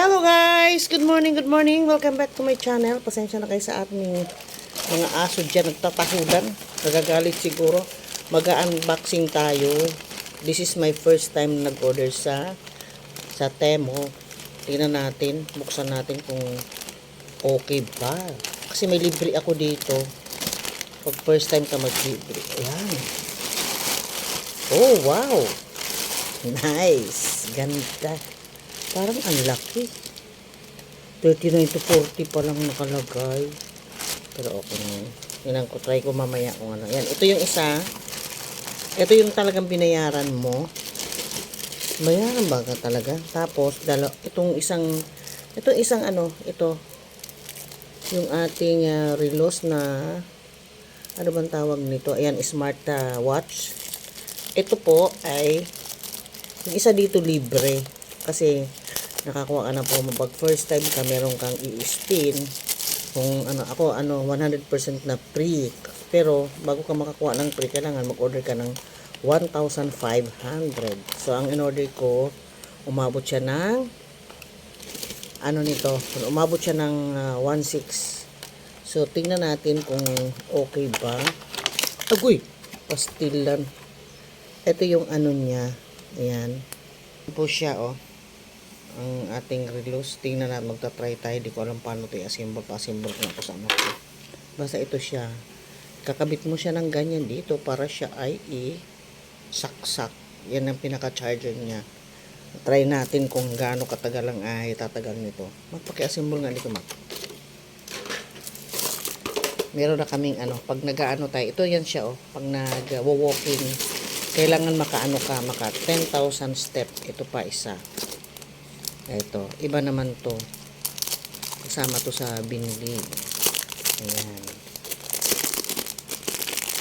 Hello guys! Good morning, good morning. Welcome back to my channel. Pasensya na kayo sa ating mga aso dyan nagtatahudan. Nagagalit siguro. Mag-unboxing tayo. This is my first time nag-order sa Temo. Tingnan natin. Buksan natin kung okay ba. Kasi may libre ako dito. Pag first time ka mag-libre. Ayan. Oh, wow! Nice! Ganda. Parang ang laki. 39 to 40 pa lang nakalagay. Pero okay na yun. Yan ko. Try ko mamaya kung ano. Yan. Ito yung isa. Ito yung talagang binayaran mo. Bayaran ba ka talaga? Tapos, itong isang ano, ito. Yung ating relos na, ano bang tawag nito? Ayan, smart watch. Ito po ay, yung isa dito libre. Kasi, nakakuha ka na po pag first time ka meron kang i-spin kung ano ako 100% na free, pero bago ka makakuha ng free kailangan mag-order ka ng 1,500. So ang in-order ko umabot siya ng umabot siya ng 1,600. So tingnan natin kung okay ba. Agoy, pastilan. Ito yung ano niya, ayan po siya ang ating relos. Tingnan natin, magta-try tayo. Di ko alam paano ito i-assemble. Pa-assemble ko na po sa anak ko. Basta ito siya. Kakabit mo siya ng ganyan dito para siya ay i-saksak. Yan ang pinaka-charger niya. Try natin kung gaano katagal ang tatagal nito. Magpaki-assemble nga dito, Mac. Meron na kaming pag nag-aano tayo. Ito yan siya, pag nag-walking, kailangan maka 10,000 step. Ito pa isa. Ito, iba naman to. Kasama to sa binili. Ayan.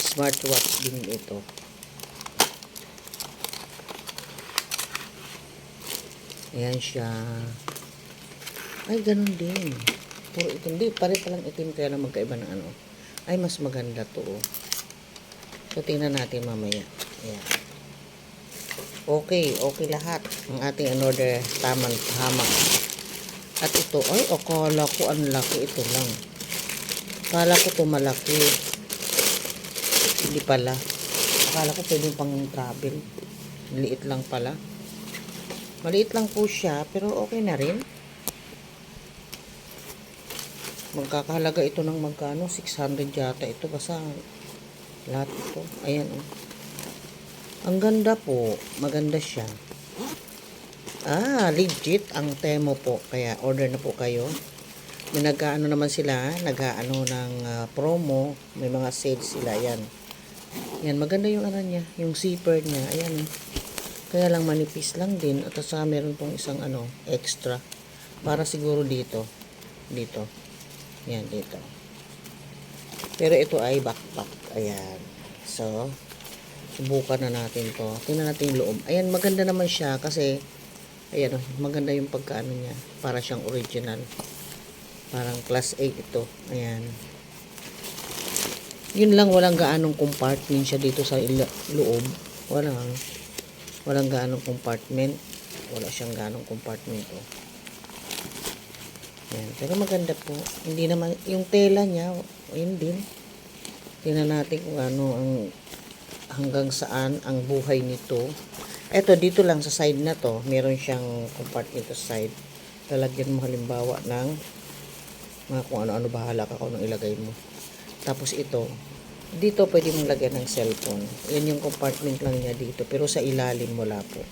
Smartwatch din ito. Ayan siya. Ay, ganun din. Puro itim. Di, pare palang itim kaya lang magkaiba ng ano. Ay, mas maganda to. So, tingnan natin mamaya. Ayan. Okay lahat. Ang ating in-order, tama. At ito, ay, akala ko ang laki. Ito lang. Akala ko ito malaki. Hindi pala. Akala ko pwedeng pang travel. Liit lang pala. Maliit lang po siya, pero okay na rin. Magkakahalaga ito ng magkano? 600 yata ito. Basta lahat ito. Ayan Ang ganda po. Maganda siya. Legit ang Temo po. Kaya order na po kayo. May nag-aano naman sila. Nag-aano ng promo. May mga sales sila. Yan. Yan. Maganda yung ano niya. Yung zipper niya. Ayan. Kaya lang manipis lang din. At saka meron pong isang extra. Para siguro dito. Dito. Yan. Dito. Pero ito ay backpack. Ayan. So, subukan na natin to. Tingnan natin yung loob. Ayan, maganda naman siya kasi ayan, maganda yung pagkaano niya. Para siyang original. Parang class A ito. Ayan. Yun lang, walang gaanong compartment siya dito sa loob. Walang gaanong compartment. Wala siyang gaanong compartment. Ayan. Pero maganda po. Hindi naman, yung tela niya, yun din. Tingnan natin kung ano hanggang saan ang buhay nito. Eto, dito lang sa side na to, meron siyang compartment sa side. Lalagyan mo halimbawa ng mga kung ano-ano, bahala ka kung anong ilagay mo. Tapos ito, dito pwede mong lagyan ng cellphone. Yan yung compartment lang niya dito, pero sa ilalim wala po.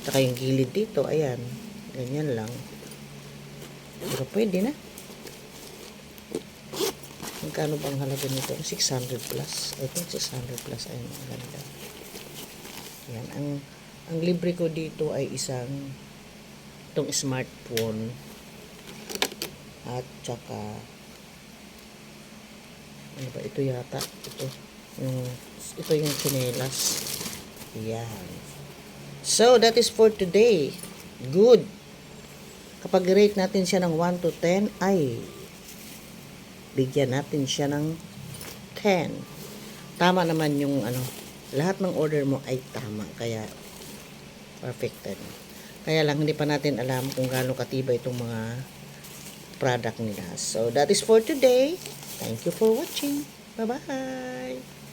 Saka yung gilid dito, ayan, ganyan lang. Pero pwede na. Magkano bang halaga nito? 600 plus. I think 600 plus. Ayun, ang ganda. Yan. Ang libre ko dito ay itong smartphone. At saka ano ba? Ito yata. Ito yung chinelas. Yan. So, that is for today. Good. Kapag rate natin siya ng 1 to 10, ay bigyan natin siya ng 10. Tama naman yung lahat ng order mo ay tama. Kaya perfect. Kaya lang, hindi pa natin alam kung gaano katibay itong mga product nila. So, that is for today. Thank you for watching. Bye-bye!